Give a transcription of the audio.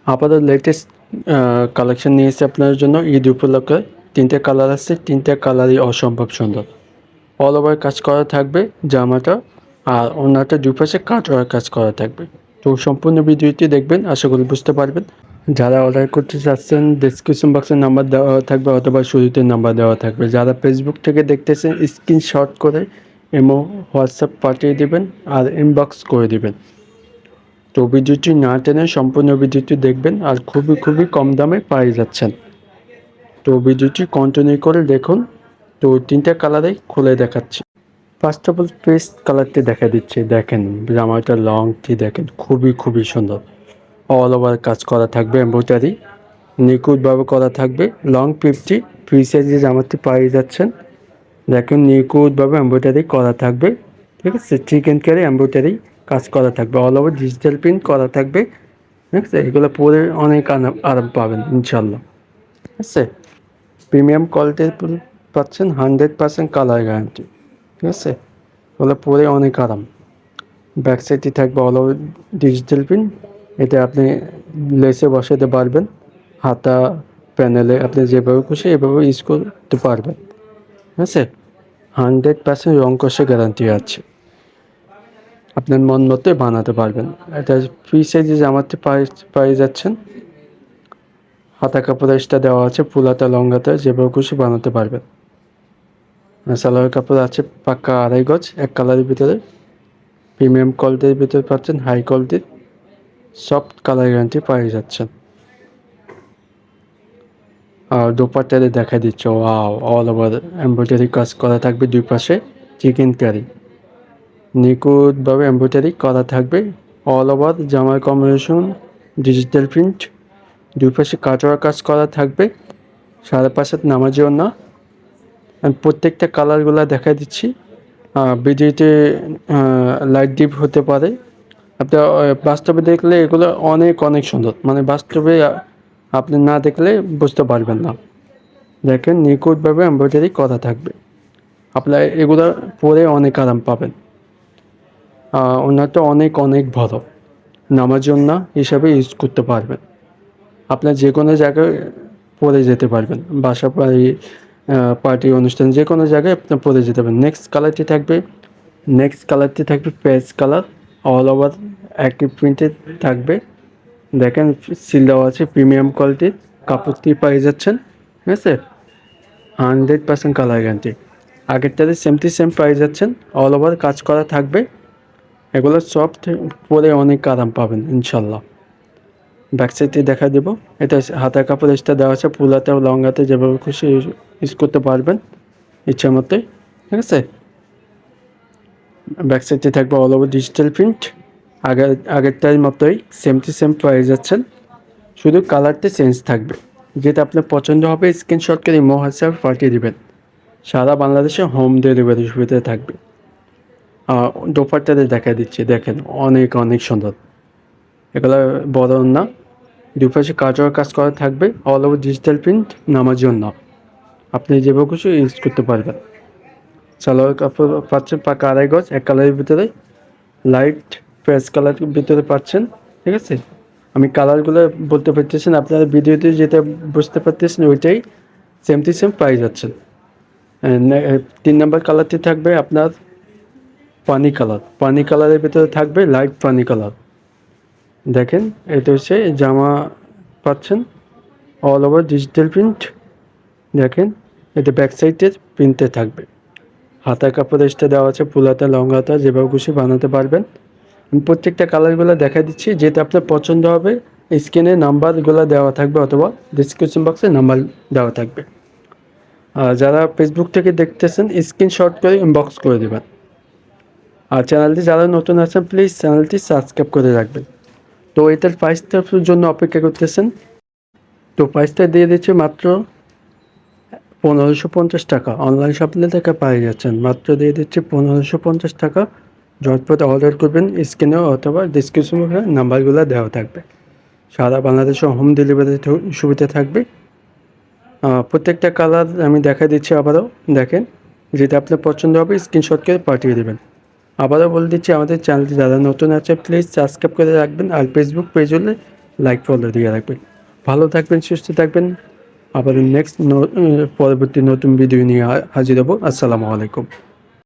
আপাতত latest collection নিয়ে এসেছি আপনার জন্য ঈদ উপলক্ষে। 3টে কালার আছে, 3টে কালারই অসম্ভব সুন্দর। অল ওভার কাজ করা থাকবে জামাটা, আর ওনাটা দুপাশে কাটওয়ার কাজ করা থাকবে। তো সম্পূর্ণ ভিডিওটি দেখবেন, আশা করি বুঝতে পারবেন। যারা অর্ডার করতে চাচ্ছেন ডেসক্রিপশন বক্সে নাম্বার দেওয়া থাকবে অথবা শুরুতে নাম্বার দেওয়া থাকবে। যারা ফেসবুক থেকে দেখতেছেন স্ক্রিনশট করে এমো হোয়াটসঅ্যাপ পাঠিয়ে দেবেন আর ইনবক্স করে দেবেন। তো ভিডিওটি না টেনে সম্পূর্ণ ভিডিওটি দেখবেন, আর খুবই খুবই কম দামে পেয়ে যাচ্ছেন। তো ভিডিওটি কন্টিনিউ করে দেখুন। তো 3টে কালারেই খুলে দেখাচ্ছি। ফার্স্ট অফ অল পেস্ট কালারটি দেখা দিচ্ছে, দেখেন জামাটার লংটি দেখেন, খুবই খুবই সুন্দর। অল ওভার কাজ করা থাকবে, এমব্রয়ডারি নিখুঁতভাবে করা থাকবে। লং 50 ফ্রি সাইজে জামাটি পেয়ে যাচ্ছেন। দেখেন নিখুঁতভাবে এমব্রয়ডারি করা থাকবে, ঠিক আছে। চিকেন কারি এমব্রয়ডারি কাজ করা থাকবে, অল ওভার ডিজিটাল প্রিন্ট করা থাকবে, ঠিক আছে। এগুলো পরে অনেক আরাম পাবেন ইনশাল্লাহ, ঠিক আছে। প্রিমিয়াম কোয়ালিটির পাচ্ছেন, 100% কালার গ্যারান্টি, ঠিক আছে। এগুলো পরে অনেক আরাম। ব্যাক সাইডটি থাকবে অল ওভার ডিজিটাল প্রিন্ট। এটা আপনি লেসে বসাতে পারবেন, হাতা প্যানেলে আপনি যেভাবে খুশি এভাবে ইউজ করতে পারবেন, ঠিক আছে। 100% রং কষে গ্যারান্টি আছে, আপনার মন মতো বানাতে পারবেন। এটা ফ্রি সাইজে জামাতে পেয়ে যাচ্ছেন। হাতা কাপড় এক্সট্রা দেওয়া আছে, ফুল হাতা লং হাতা যেভাবে খুশি বানাতে পারবেন। সালোয়ার কাপড় আছে পাক্কা 2.5 গজ, এক কালারের ভিতরে। প্রিমিয়াম কোয়ালিটির ভিতরে পাচ্ছেন, হাই কোয়ালিটির সফট কালার গ্যারান্টি পেয়ে যাচ্ছেন। আর দোপাট্টাতে দেখা দিচ্ছে, ওয়াও, অল ওভার এমব্রয়ডারি কাজ করা থাকবে, দুই পাশে চিকেন কারি নিখুঁতভাবে এমব্রয়ডারি করা থাকবে। অল ওভার জামার কম্বিনেশন ডিজিটাল প্রিন্ট, দুই পাশে কাটওয়ার কাজ করা থাকবে। 5.5 হাত নামাজিও না। আমি প্রত্যেকটা কালারগুলো দেখা দিচ্ছি। ভিডিওতে লাইট ডিপ হতে পারে, আপনার বাস্তবে দেখলে এগুলো অনেক অনেক সুন্দর, মানে বাস্তবে আপনি না দেখলে বুঝতে পারবেন না। দেখেন নিখুঁতভাবে এমব্রয়ডারি করা থাকবে, আপনার এগুলো পরে অনেক আরাম পাবেন। ওনারটা অনেক অনেক ভালো, নামাজ ওড়না হিসাবে ইউজ করতে পারবেন। আপনার যে কোনো জায়গায় পরে যেতে পারবেন, বাসা বাড়ি, পার্টি অনুষ্ঠান, যে কোনো জায়গায় আপনি পরে যেতে পারবেন। নেক্সট কালারটি থাকবে পেস্ট কালার, অল ওভার একই প্রিন্টেড থাকবে। দেখেন সিল দেওয়া আছে, প্রিমিয়াম কোয়ালিটির কাপড়টি পেয়ে যাচ্ছেন, ঠিক আছে। 100% কালার গ্যারান্টি। আগেরটাতে সেম পেয়ে যাচ্ছেন, অল ওভার কাজ করা থাকবে। এগুলো সফট, পরে অনেক আরাম পাবেন ইনশাল্লাহ। ব্যাক সাইডটি দেখা দেবো। এটা হাতার কাপড় এক্সট্রা দেওয়া আছে, ফুল হাতে ও লং হাতে যেভাবে খুশি ইউজ করতে পারবেন ইচ্ছা মতোই, ঠিক আছে। ব্যাক সাইডটি থাকবে অল ওভার ডিজিটাল প্রিন্ট, আগেরটার মতোই সেম পেয়ে যাচ্ছেন, শুধু কালারটা চেঞ্জ থাকবে। যেটা আপনার পছন্দ হবে স্ক্রিনশট করে ইমো হোয়াটসঅ্যাপে পাঠিয়ে দেবেন। সারা বাংলাদেশে হোম ডেলিভারি সুবিধা থাকবে। দোপাট্টাতে দেখা দিচ্ছে, দেখেন অনেক অনেক সুন্দর। এগুলো বড় না, দুপাশে কাজের কাজ করা থাকবে, অল ওভার ডিজিটাল প্রিন্ট, নামার জন্য আপনি যেভাবে খুশি ইউজ করতে পারবেন। সালোয়ার কাপড় পাচ্ছেন পাকা 2.5 গজ, এক কালারের ভিতরে, লাইট পেস্ট কালারের ভিতরে পাচ্ছেন, ঠিক আছে। আমি কালারগুলো বলতে পারতেছেন, আপনারা ভিডিওতে যেটা বুঝতে পারতেছেন ওইটাই সেম পেয়ে যাচ্ছেন। 3 নম্বর কালারটি থাকবে আপনার পানি কালারের ভিতরে থাকবে লাইট পানি কালার। দেখেন এটা হচ্ছে জামা পাচ্ছেন, অল ওভার ডিজিটাল প্রিন্ট। দেখেন এটা ব্যাক সাইডের প্রিন্টে থাকবে, হাতা কাপড় এক্সট্রা দেওয়া আছে, ফুল হাতা লং হাতা যেভাবে খুশি বানাতে পারবেন। আমি প্রত্যেকটা কালারগুলো দেখা দিচ্ছি, যেটা আপনার পছন্দ হবে স্ক্রিনে নাম্বারগুলো দেওয়া থাকবে অথবা ডিসক্রিপশন বক্সে নাম্বার দেওয়া থাকবে। যারা ফেসবুক থেকে দেখতেছেন স্ক্রিনশট করে ইনবক্স করে দেবেন। আর চ্যানেলটি যারা নতুন আছেন প্লিজ চ্যানেলটি সাবস্ক্রাইব করে রাখবেন। তো এটার প্রাইসটার জন্য অপেক্ষা করতেছেন, তো প্রাইসটা দিয়ে দিচ্ছে মাত্র 1550 টাকা। অনলাইন শপিং থেকে পেয়ে যাচ্ছেন, মাত্র দিয়ে দিচ্ছে 1550 টাকা। ঝটপট অর্ডার করবেন, স্ক্রিনে অথবা ডিসক্রিপশনে নাম্বারগুলো দেওয়া থাকবে। সারা বাংলাদেশে হোম ডেলিভারি সুবিধা থাকবে। প্রত্যেকটা কালার আমি দেখা দিচ্ছি আবারও, দেখেন যেটা আপনার পছন্দ হবে স্ক্রিনশট করে পাঠিয়ে দেবেন। আবারও বলে দিচ্ছি, আমাদের চ্যানেলটি যারা নতুন আছে প্লিজ সাবস্ক্রাইব করে রাখবেন, আর ফেসবুক পেজ হলে লাইক ফলো দিয়ে রাখবেন। ভালো থাকবেন, সুস্থ থাকবেন। আবার নেক্সট পরবর্তী নতুন ভিডিও নিয়ে হাজির হব। আসসালামু আলাইকুম।